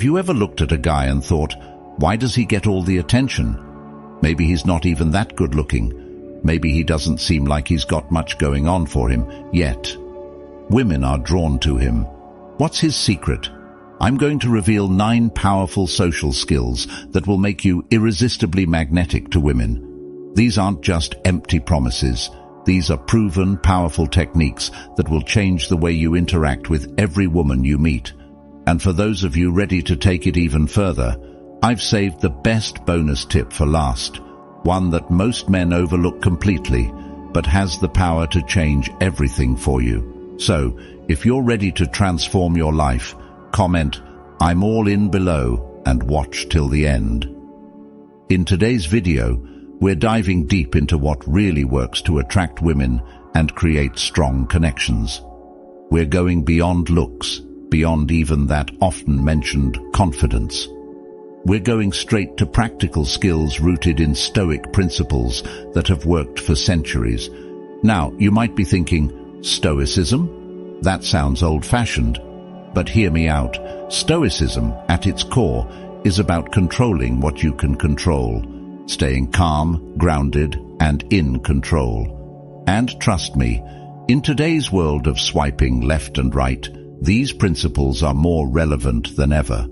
Have you ever looked at a guy and thought, why does he get all the attention? Maybe he's not even that good looking. Maybe he doesn't seem like he's got much going on for him, yet women are drawn to him. What's his secret? I'm going to reveal 9 powerful social skills that will make you irresistibly magnetic to women. These aren't just empty promises. These are proven, powerful techniques that will change the way you interact with every woman you meet. And for those of you ready to take it even further, I've saved the best bonus tip for last, one that most men overlook completely, but has the power to change everything for you. So, if you're ready to transform your life, comment, "I'm all in" below and watch till the end. In today's video, we're diving deep into what really works to attract women and create strong connections. We're going beyond looks, beyond even that often mentioned confidence. We're going straight to practical skills rooted in Stoic principles that have worked for centuries. Now, you might be thinking, Stoicism? That sounds old-fashioned. But hear me out. Stoicism, at its core, is about controlling what you can control, staying calm, grounded, and in control. And trust me, in today's world of swiping left and right, these principles are more relevant than ever.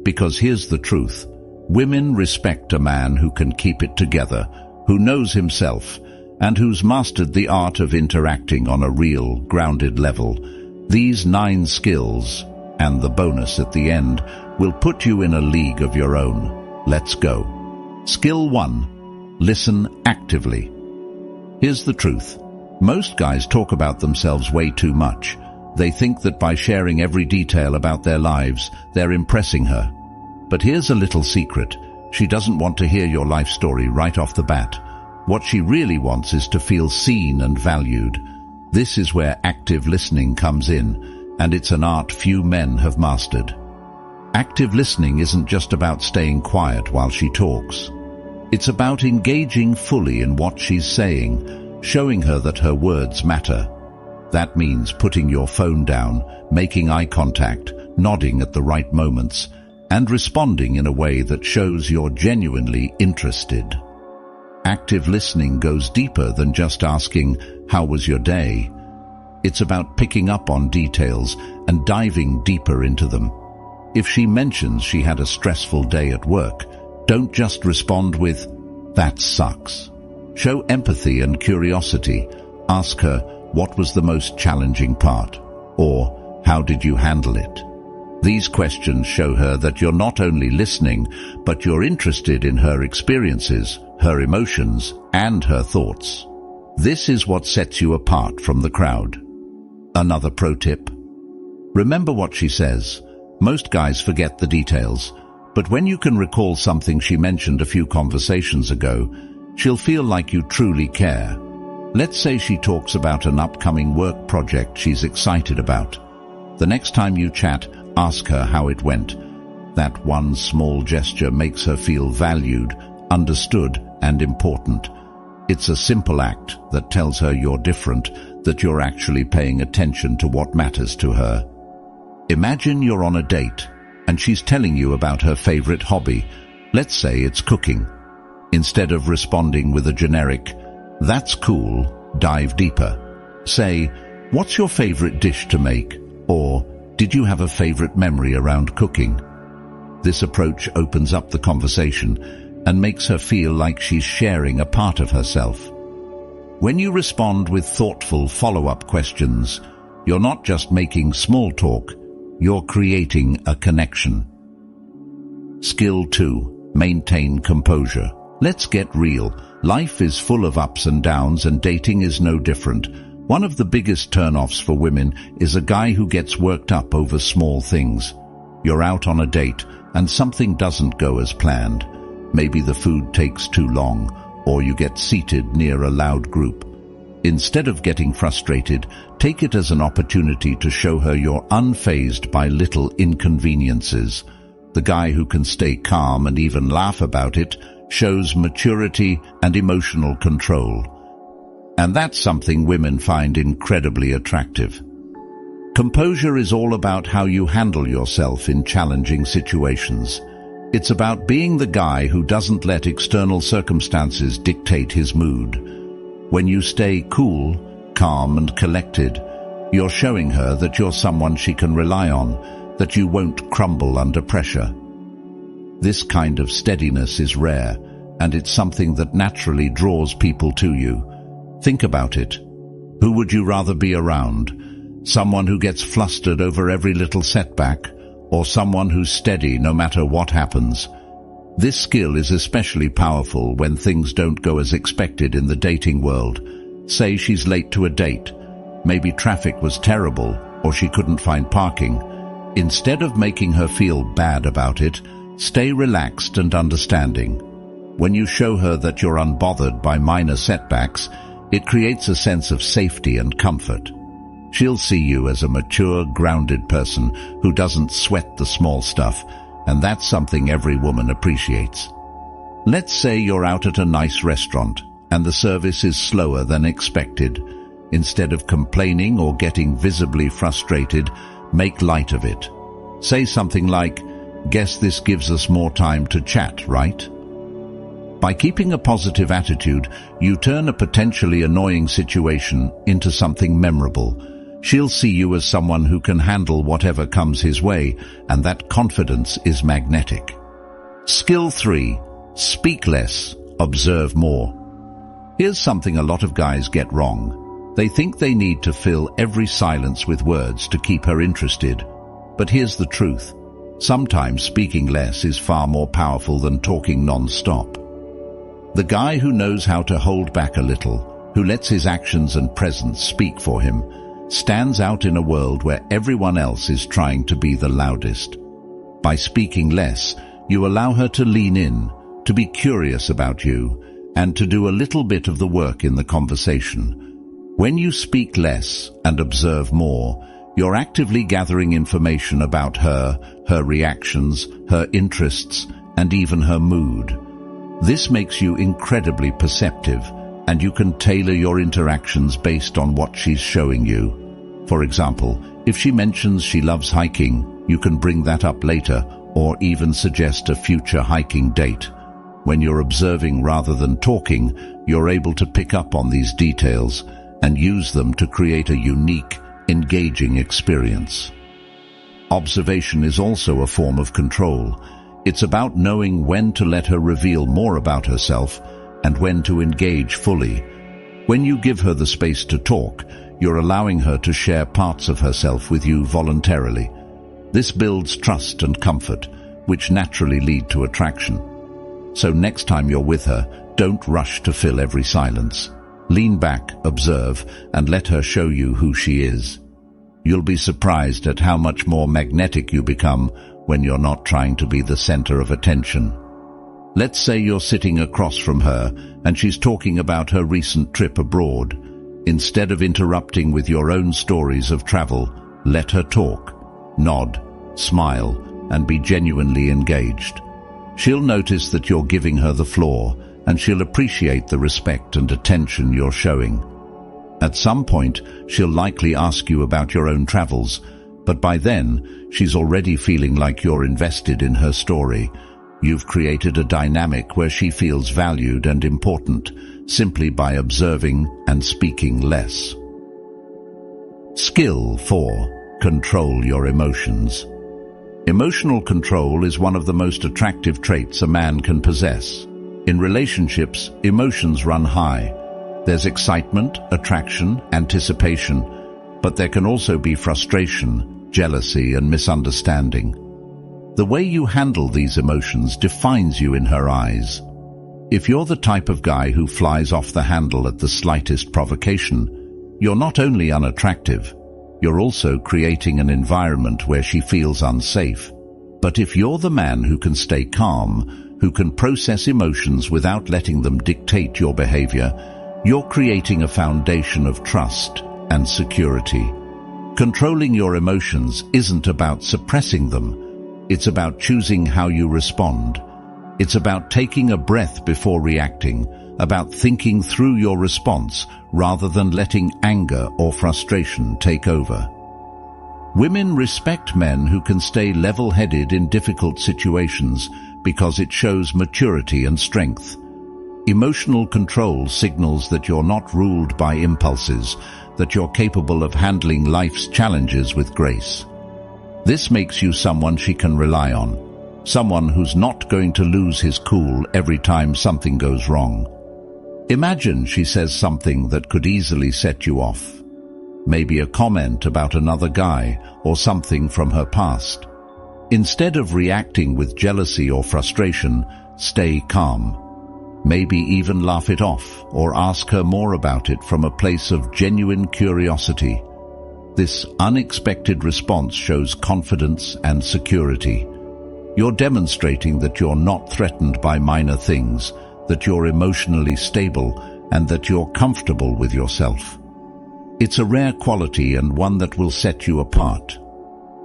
Because here's the truth. Women respect a man who can keep it together, who knows himself, and who's mastered the art of interacting on a real, grounded level. These 9 skills, and the bonus at the end, will put you in a league of your own. Let's go. Skill 1. Listen actively. Here's the truth. Most guys talk about themselves way too much. They think that by sharing every detail about their lives, they're impressing her. But here's a little secret. She doesn't want to hear your life story right off the bat. What she really wants is to feel seen and valued. This is where active listening comes in, and it's an art few men have mastered. Active listening isn't just about staying quiet while she talks. It's about engaging fully in what she's saying, showing her that her words matter. That means putting your phone down, making eye contact, nodding at the right moments, and responding in a way that shows you're genuinely interested. Active listening goes deeper than just asking, "How was your day?" It's about picking up on details and diving deeper into them. If she mentions she had a stressful day at work, don't just respond with, "That sucks." Show empathy and curiosity. Ask her, "What was the most challenging part?" Or, "How did you handle it?" These questions show her that you're not only listening, but you're interested in her experiences, her emotions, and her thoughts. This is what sets you apart from the crowd. Another pro tip. Remember what she says. Most guys forget the details, but when you can recall something she mentioned a few conversations ago, she'll feel like you truly care. Let's say she talks about an upcoming work project she's excited about. The next time you chat, ask her how it went. That one small gesture makes her feel valued, understood, and important. It's a simple act that tells her you're different, that you're actually paying attention to what matters to her. Imagine you're on a date, and she's telling you about her favorite hobby. Let's say it's cooking. Instead of responding with a generic, "That's cool," dive deeper. Say, "What's your favorite dish to make?" Or, "Did you have a favorite memory around cooking?" This approach opens up the conversation and makes her feel like she's sharing a part of herself. When you respond with thoughtful follow-up questions, you're not just making small talk, you're creating a connection. Skill 2. Maintain composure. Let's get real. Life is full of ups and downs, and dating is no different. One of the biggest turn-offs for women is a guy who gets worked up over small things. You're out on a date, and something doesn't go as planned. Maybe the food takes too long, or you get seated near a loud group. Instead of getting frustrated, take it as an opportunity to show her you're unfazed by little inconveniences. The guy who can stay calm and even laugh about it shows maturity and emotional control. And that's something women find incredibly attractive. Composure is all about how you handle yourself in challenging situations. It's about being the guy who doesn't let external circumstances dictate his mood. When you stay cool, calm and collected, you're showing her that you're someone she can rely on, that you won't crumble under pressure. This kind of steadiness is rare, and it's something that naturally draws people to you. Think about it. Who would you rather be around? Someone who gets flustered over every little setback, or someone who's steady no matter what happens? This skill is especially powerful when things don't go as expected in the dating world. Say she's late to a date. Maybe traffic was terrible, or she couldn't find parking. Instead of making her feel bad about it, stay relaxed and understanding. When you show her that you're unbothered by minor setbacks, it creates a sense of safety and comfort. She'll see you as a mature, grounded person who doesn't sweat the small stuff, and that's something every woman appreciates. Let's say you're out at a nice restaurant, and the service is slower than expected. Instead of complaining or getting visibly frustrated, make light of it. Say something like, "Guess this gives us more time to chat, right?" By keeping a positive attitude, you turn a potentially annoying situation into something memorable. She'll see you as someone who can handle whatever comes his way, and that confidence is magnetic. Skill 3. Speak less, observe more. Here's something a lot of guys get wrong. They think they need to fill every silence with words to keep her interested. But here's the truth. Sometimes speaking less is far more powerful than talking non-stop. The guy who knows how to hold back a little, who lets his actions and presence speak for him, stands out in a world where everyone else is trying to be the loudest. By speaking less, you allow her to lean in, to be curious about you, and to do a little bit of the work in the conversation. When you speak less and observe more, you're actively gathering information about her reactions, her interests, and even her mood. This makes you incredibly perceptive, and you can tailor your interactions based on what she's showing you. For example, if she mentions she loves hiking, you can bring that up later, or even suggest a future hiking date. When you're observing rather than talking, you're able to pick up on these details and use them to create a unique, engaging experience. Observation is also a form of control. It's about knowing when to let her reveal more about herself and when to engage fully. When you give her the space to talk, you're allowing her to share parts of herself with you voluntarily. This builds trust and comfort, which naturally lead to attraction. So next time you're with her, don't rush to fill every silence. Lean back, observe, and let her show you who she is. You'll be surprised at how much more magnetic you become when you're not trying to be the center of attention. Let's say you're sitting across from her and she's talking about her recent trip abroad. Instead of interrupting with your own stories of travel, let her talk. Nod, smile, and be genuinely engaged. She'll notice that you're giving her the floor, and she'll appreciate the respect and attention you're showing. At some point, she'll likely ask you about your own travels, but by then, she's already feeling like you're invested in her story. You've created a dynamic where she feels valued and important, simply by observing and speaking less. Skill 4. Control your emotions. Emotional control is one of the most attractive traits a man can possess. In relationships, emotions run high. There's excitement, attraction, anticipation, but there can also be frustration, jealousy, and misunderstanding. The way you handle these emotions defines you in her eyes. If you're the type of guy who flies off the handle at the slightest provocation, you're not only unattractive, you're also creating an environment where she feels unsafe. But if you're the man who can stay calm, who can process emotions without letting them dictate your behavior, you're creating a foundation of trust and security. Controlling your emotions isn't about suppressing them. It's about choosing how you respond. It's about taking a breath before reacting, about thinking through your response rather than letting anger or frustration take over. Women respect men who can stay level-headed in difficult situations because it shows maturity and strength. Emotional control signals that you're not ruled by impulses, that you're capable of handling life's challenges with grace. This makes you someone she can rely on, someone who's not going to lose his cool every time something goes wrong. Imagine she says something that could easily set you off. Maybe a comment about another guy or something from her past. Instead of reacting with jealousy or frustration, stay calm. Maybe even laugh it off or ask her more about it from a place of genuine curiosity. This unexpected response shows confidence and security. You're demonstrating that you're not threatened by minor things, that you're emotionally stable, and that you're comfortable with yourself. It's a rare quality and one that will set you apart.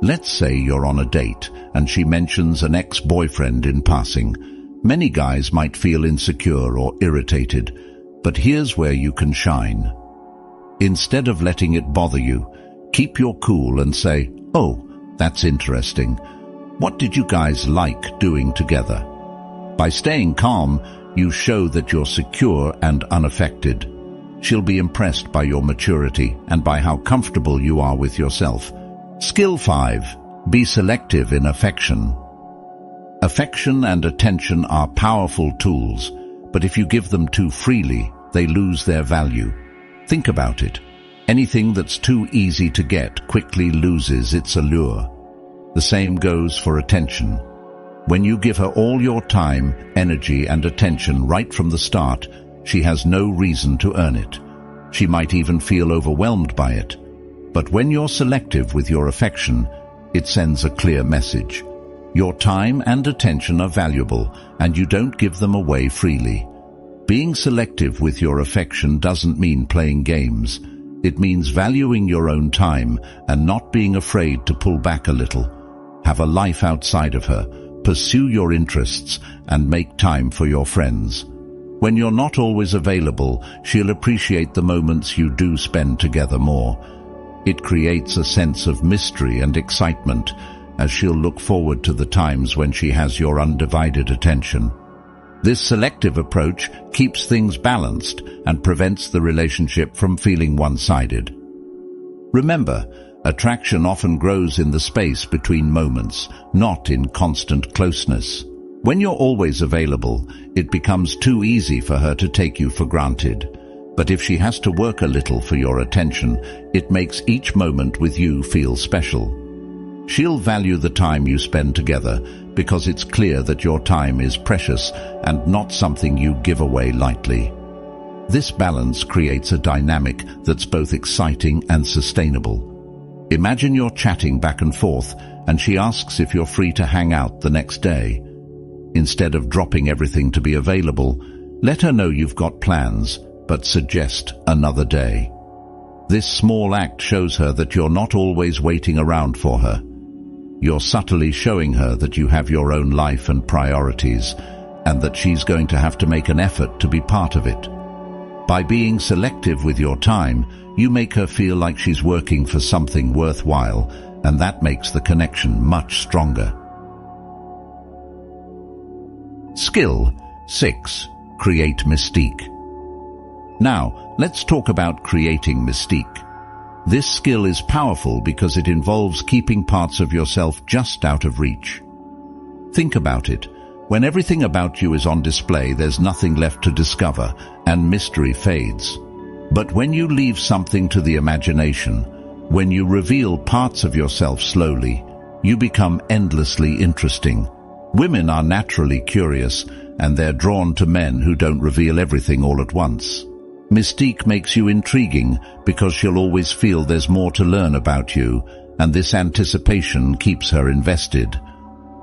Let's say you're on a date and she mentions an ex-boyfriend in passing. Many guys might feel insecure or irritated, but here's where you can shine. Instead of letting it bother you, keep your cool and say, "Oh, that's interesting. What did you guys like doing together?" By staying calm, you show that you're secure and unaffected. She'll be impressed by your maturity and by how comfortable you are with yourself. Skill 5. Be selective in affection. Affection and attention are powerful tools, but if you give them too freely, they lose their value. Think about it. Anything that's too easy to get quickly loses its allure. The same goes for attention. When you give her all your time, energy, and attention right from the start, she has no reason to earn it. She might even feel overwhelmed by it. But when you're selective with your affection, it sends a clear message. Your time and attention are valuable, and you don't give them away freely. Being selective with your affection doesn't mean playing games. It means valuing your own time and not being afraid to pull back a little. Have a life outside of her. Pursue your interests and make time for your friends. When you're not always available, she'll appreciate the moments you do spend together more. It creates a sense of mystery and excitement, as she'll look forward to the times when she has your undivided attention. This selective approach keeps things balanced and prevents the relationship from feeling one-sided. Remember, attraction often grows in the space between moments, not in constant closeness. When you're always available, it becomes too easy for her to take you for granted. But if she has to work a little for your attention, it makes each moment with you feel special. She'll value the time you spend together because it's clear that your time is precious and not something you give away lightly. This balance creates a dynamic that's both exciting and sustainable. Imagine you're chatting back and forth and she asks if you're free to hang out the next day. Instead of dropping everything to be available, let her know you've got plans, but suggest another day. This small act shows her that you're not always waiting around for her. You're subtly showing her that you have your own life and priorities, and that she's going to have to make an effort to be part of it. By being selective with your time, you make her feel like she's working for something worthwhile, and that makes the connection much stronger. Skill 6. Create mystique. Now, let's talk about creating mystique. This skill is powerful because it involves keeping parts of yourself just out of reach. Think about it. When everything about you is on display, there's nothing left to discover, and mystery fades. But when you leave something to the imagination, when you reveal parts of yourself slowly, you become endlessly interesting. Women are naturally curious, and they're drawn to men who don't reveal everything all at once. Mystique makes you intriguing because she'll always feel there's more to learn about you, and this anticipation keeps her invested.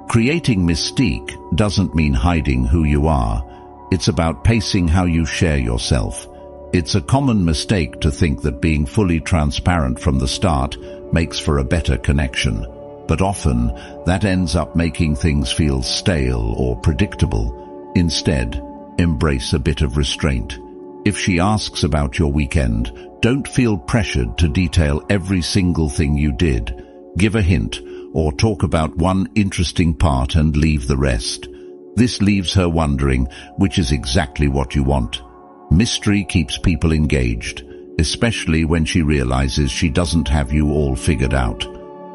Creating mystique doesn't mean hiding who you are. It's about pacing how you share yourself. It's a common mistake to think that being fully transparent from the start makes for a better connection. But often, that ends up making things feel stale or predictable. Instead, embrace a bit of restraint. If she asks about your weekend, don't feel pressured to detail every single thing you did. Give a hint, or talk about one interesting part and leave the rest. This leaves her wondering, which is exactly what you want. Mystery keeps people engaged, especially when she realizes she doesn't have you all figured out.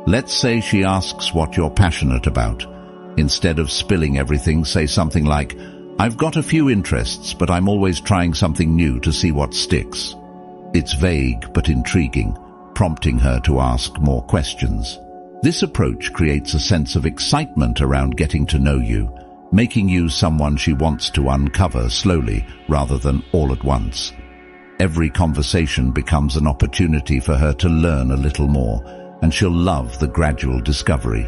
Let's say she asks what you're passionate about. Instead of spilling everything, say something like, "I've got a few interests, but I'm always trying something new to see what sticks." It's vague but intriguing, prompting her to ask more questions. This approach creates a sense of excitement around getting to know you, making you someone she wants to uncover slowly rather than all at once. Every conversation becomes an opportunity for her to learn a little more, and she'll love the gradual discovery.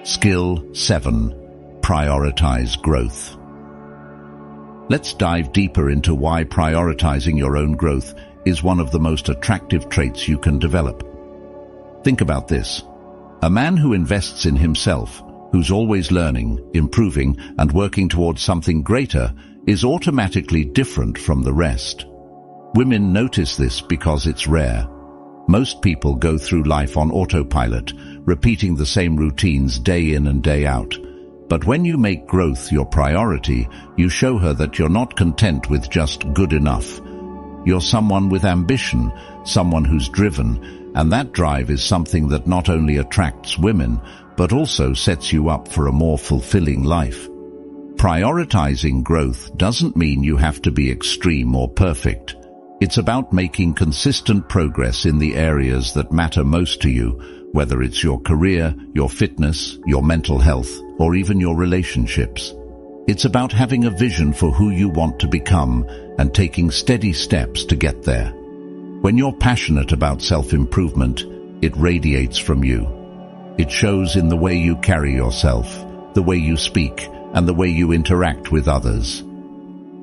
Skill 7. Prioritize growth. Let's dive deeper into why prioritizing your own growth is one of the most attractive traits you can develop. Think about this. A man who invests in himself, who's always learning, improving, and working towards something greater, is automatically different from the rest. Women notice this because it's rare. Most people go through life on autopilot, repeating the same routines day in and day out. But when you make growth your priority, you show her that you're not content with just good enough. You're someone with ambition, someone who's driven, and that drive is something that not only attracts women, but also sets you up for a more fulfilling life. Prioritizing growth doesn't mean you have to be extreme or perfect. It's about making consistent progress in the areas that matter most to you, whether it's your career, your fitness, your mental health, or even your relationships. It's about having a vision for who you want to become and taking steady steps to get there. When you're passionate about self-improvement, it radiates from you. It shows in the way you carry yourself, the way you speak, and the way you interact with others.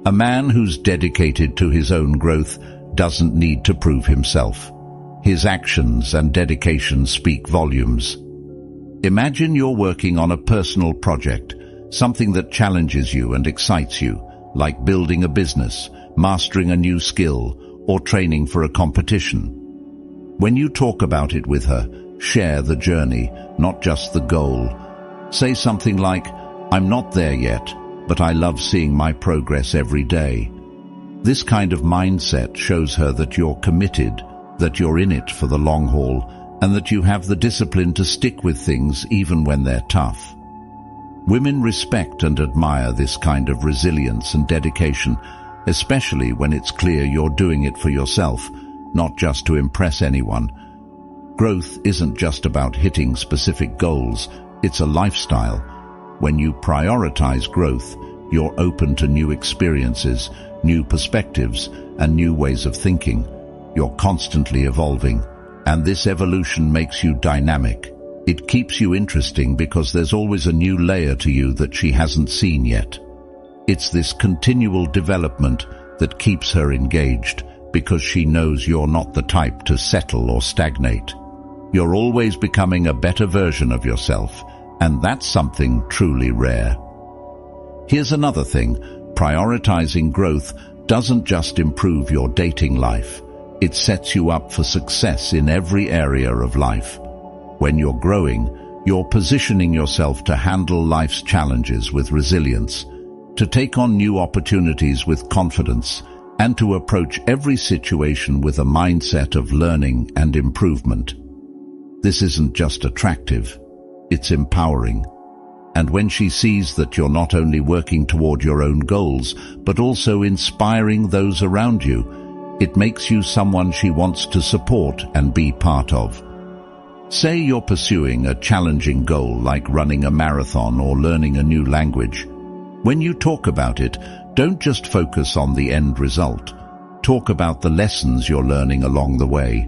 A man who's dedicated to his own growth doesn't need to prove himself. His actions and dedication speak volumes. Imagine you're working on a personal project, something that challenges you and excites you, like building a business, mastering a new skill, or training for a competition. When you talk about it with her, share the journey, not just the goal. Say something like, "I'm not there yet, but I love seeing my progress every day." This kind of mindset shows her that you're committed, that you're in it for the long haul, and that you have the discipline to stick with things even when they're tough. Women respect and admire this kind of resilience and dedication, especially when it's clear you're doing it for yourself, not just to impress anyone. Growth isn't just about hitting specific goals, it's a lifestyle. When you prioritize growth, you're open to new experiences, new perspectives, and new ways of thinking. You're constantly evolving, and this evolution makes you dynamic. It keeps you interesting because there's always a new layer to you that she hasn't seen yet. It's this continual development that keeps her engaged, because she knows you're not the type to settle or stagnate. You're always becoming a better version of yourself, and that's something truly rare. Here's another thing. Prioritizing growth doesn't just improve your dating life. It sets you up for success in every area of life. When you're growing, you're positioning yourself to handle life's challenges with resilience, to take on new opportunities with confidence, and to approach every situation with a mindset of learning and improvement. This isn't just attractive, it's empowering. And when she sees that you're not only working toward your own goals, but also inspiring those around you, it makes you someone she wants to support and be part of. Say you're pursuing a challenging goal like running a marathon or learning a new language. When you talk about it, don't just focus on the end result. Talk about the lessons you're learning along the way.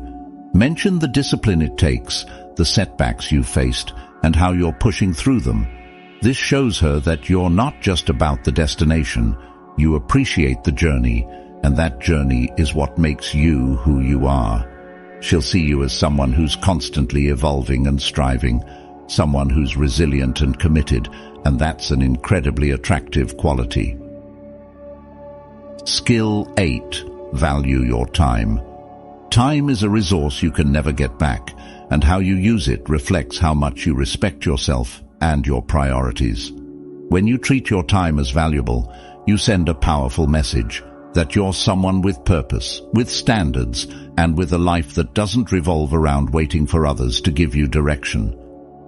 Mention the discipline it takes, the setbacks you faced, and how you're pushing through them. This shows her that you're not just about the destination. You appreciate the journey, and that journey is what makes you who you are. She'll see you as someone who's constantly evolving and striving, someone who's resilient and committed, and that's an incredibly attractive quality. Skill 8. Value your time. Time is a resource you can never get back, and how you use it reflects how much you respect yourself and your priorities. When you treat your time as valuable, you send a powerful message that you're someone with purpose, with standards, and with a life that doesn't revolve around waiting for others to give you direction.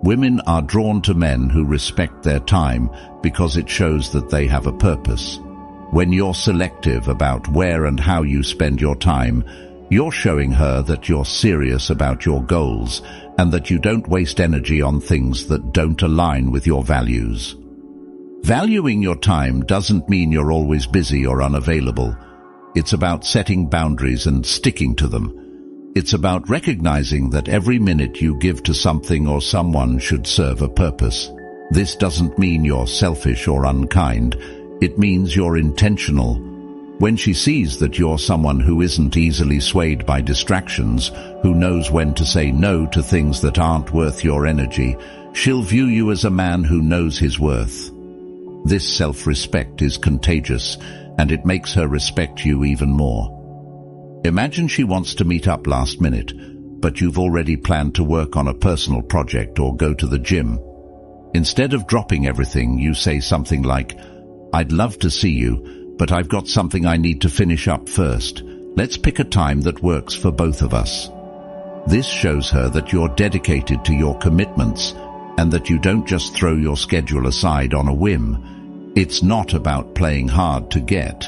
Women are drawn to men who respect their time because it shows that they have a purpose. When you're selective about where and how you spend your time, you're showing her that you're serious about your goals and that you don't waste energy on things that don't align with your values. Valuing your time doesn't mean you're always busy or unavailable. It's about setting boundaries and sticking to them. It's about recognizing that every minute you give to something or someone should serve a purpose. This doesn't mean you're selfish or unkind. It means you're intentional. When she sees that you're someone who isn't easily swayed by distractions, who knows when to say no to things that aren't worth your energy, she'll view you as a man who knows his worth. This self-respect is contagious, and it makes her respect you even more. Imagine she wants to meet up last minute, but you've already planned to work on a personal project or go to the gym. Instead of dropping everything, you say something like, "I'd love to see you, but I've got something I need to finish up first. Let's pick a time that works for both of us." This shows her that you're dedicated to your commitments and that you don't just throw your schedule aside on a whim. It's not about playing hard to get.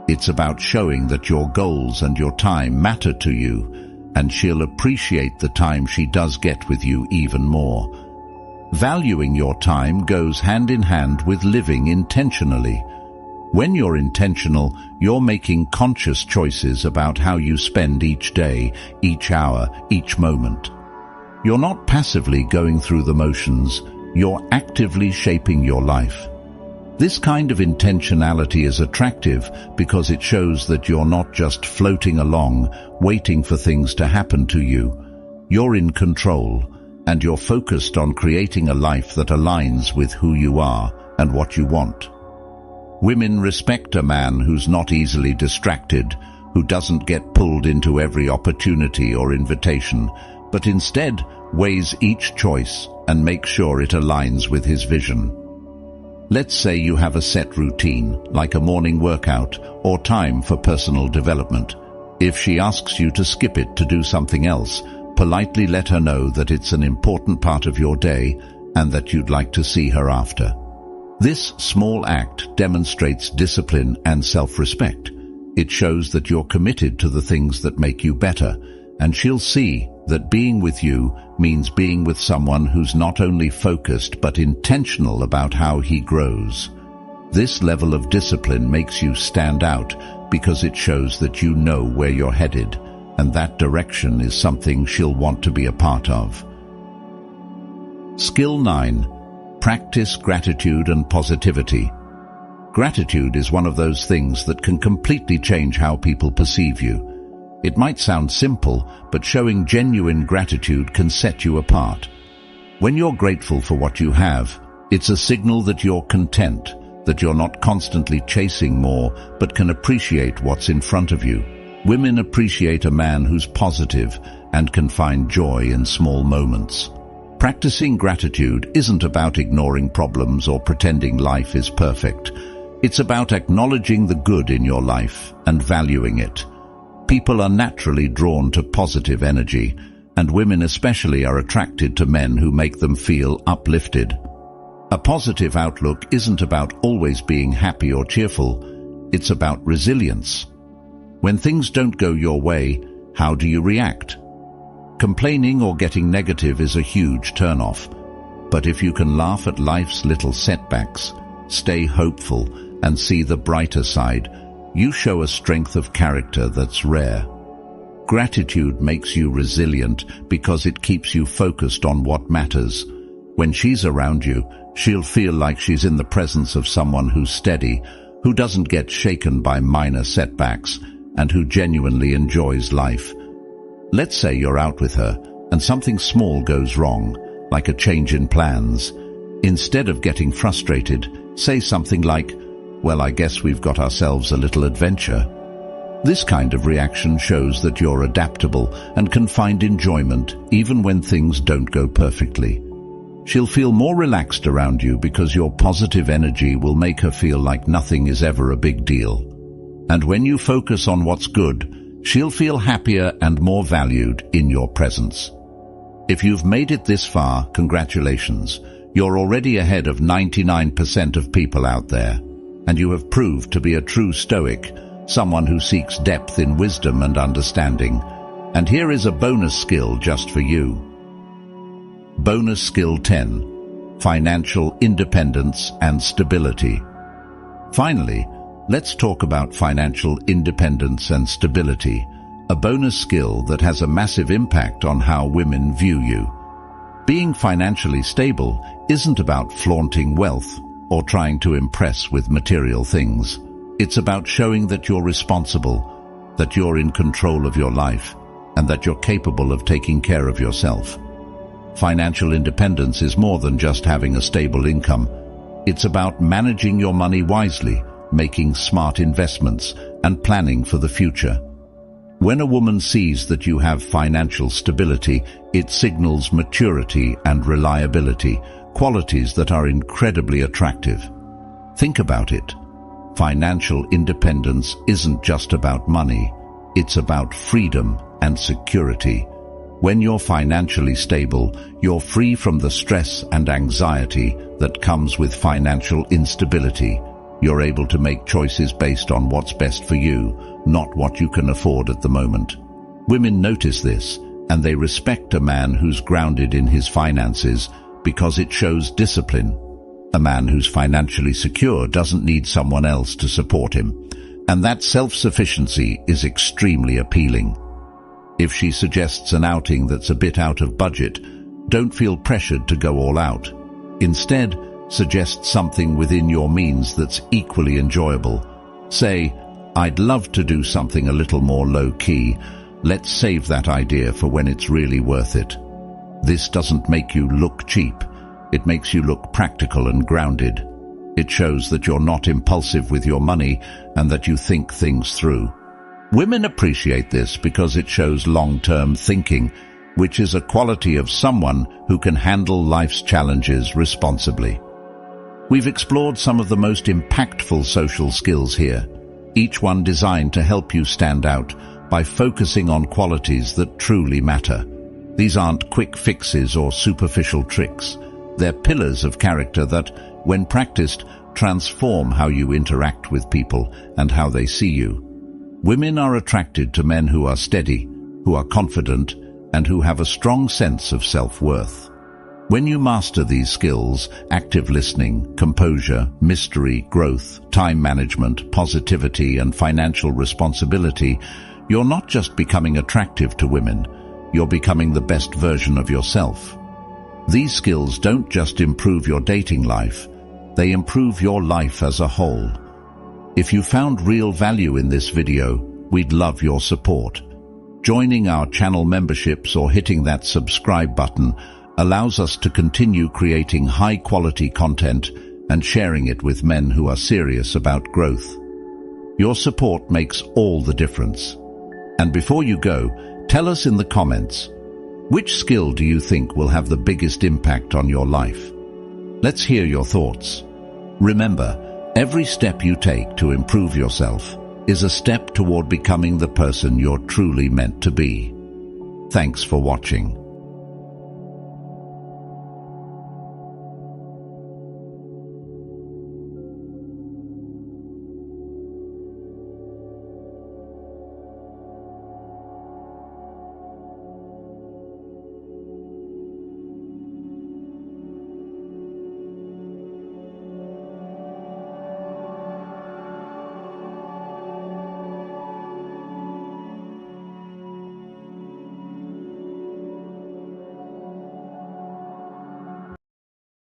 It's about showing that your goals and your time matter to you, and she'll appreciate the time she does get with you even more. Valuing your time goes hand in hand with living intentionally. When you're intentional, you're making conscious choices about how you spend each day, each hour, each moment. You're not passively going through the motions, you're actively shaping your life. This kind of intentionality is attractive because it shows that you're not just floating along, waiting for things to happen to you. You're in control, and you're focused on creating a life that aligns with who you are and what you want. Women respect a man who's not easily distracted, who doesn't get pulled into every opportunity or invitation, but instead weighs each choice and makes sure it aligns with his vision. Let's say you have a set routine, like a morning workout or time for personal development. If she asks you to skip it to do something else, politely let her know that it's an important part of your day and that you'd like to see her after. This small act demonstrates discipline and self-respect. It shows that you're committed to the things that make you better, and she'll see that being with you means being with someone who's not only focused but intentional about how he grows. This level of discipline makes you stand out because it shows that you know where you're headed, and that direction is something she'll want to be a part of. Skill 9. Practice gratitude and positivity. Gratitude is one of those things that can completely change how people perceive you. It might sound simple, but showing genuine gratitude can set you apart. When you're grateful for what you have, it's a signal that you're content, that you're not constantly chasing more, but can appreciate what's in front of you. Women appreciate a man who's positive and can find joy in small moments. Practicing gratitude isn't about ignoring problems or pretending life is perfect. It's about acknowledging the good in your life and valuing it. People are naturally drawn to positive energy, and women especially are attracted to men who make them feel uplifted. A positive outlook isn't about always being happy or cheerful. It's about resilience. When things don't go your way, how do you react? Complaining or getting negative is a huge turn-off. But if you can laugh at life's little setbacks, stay hopeful, and see the brighter side, you show a strength of character that's rare. Gratitude makes you resilient because it keeps you focused on what matters. When she's around you, she'll feel like she's in the presence of someone who's steady, who doesn't get shaken by minor setbacks, and who genuinely enjoys life. Let's say you're out with her, and something small goes wrong, like a change in plans. Instead of getting frustrated, say something like, "Well, I guess we've got ourselves a little adventure." This kind of reaction shows that you're adaptable and can find enjoyment even when things don't go perfectly. She'll feel more relaxed around you because your positive energy will make her feel like nothing is ever a big deal. And when you focus on what's good, she'll feel happier and more valued in your presence. If you've made it this far, congratulations. You're already ahead of 99% of people out there, and you have proved to be a true Stoic, someone who seeks depth in wisdom and understanding. And here is a bonus skill just for you. Bonus skill 10, financial independence and stability. Finally, let's talk about financial independence and stability, a bonus skill that has a massive impact on how women view you. Being financially stable isn't about flaunting wealth or trying to impress with material things. It's about showing that you're responsible, that you're in control of your life, and that you're capable of taking care of yourself. Financial independence is more than just having a stable income. It's about managing your money wisely, making smart investments, and planning for the future. When a woman sees that you have financial stability, it signals maturity and reliability, qualities that are incredibly attractive. Think about it. Financial independence isn't just about money. It's about freedom and security. When you're financially stable, you're free from the stress and anxiety that comes with financial instability. You're able to make choices based on what's best for you, not what you can afford at the moment. Women notice this, and they respect a man who's grounded in his finances because it shows discipline. A man who's financially secure doesn't need someone else to support him, and that self-sufficiency is extremely appealing. If she suggests an outing that's a bit out of budget, don't feel pressured to go all out. Instead, suggest something within your means that's equally enjoyable. Say, "I'd love to do something a little more low-key. Let's save that idea for when it's really worth it." This doesn't make you look cheap. It makes you look practical and grounded. It shows that you're not impulsive with your money and that you think things through. Women appreciate this because it shows long-term thinking, which is a quality of someone who can handle life's challenges responsibly. We've explored some of the most impactful social skills here, each one designed to help you stand out by focusing on qualities that truly matter. These aren't quick fixes or superficial tricks. They're pillars of character that, when practiced, transform how you interact with people and how they see you. Women are attracted to men who are steady, who are confident, and who have a strong sense of self-worth. When you master these skills, active listening, composure, mystery, growth, time management, positivity, and financial responsibility, you're not just becoming attractive to women, you're becoming the best version of yourself. These skills don't just improve your dating life, they improve your life as a whole. If you found real value in this video, we'd love your support. Joining our channel memberships or hitting that subscribe button allows us to continue creating high-quality content and sharing it with men who are serious about growth. Your support makes all the difference. And before you go, tell us in the comments, which skill do you think will have the biggest impact on your life? Let's hear your thoughts. Remember, every step you take to improve yourself is a step toward becoming the person you're truly meant to be. Thanks for watching.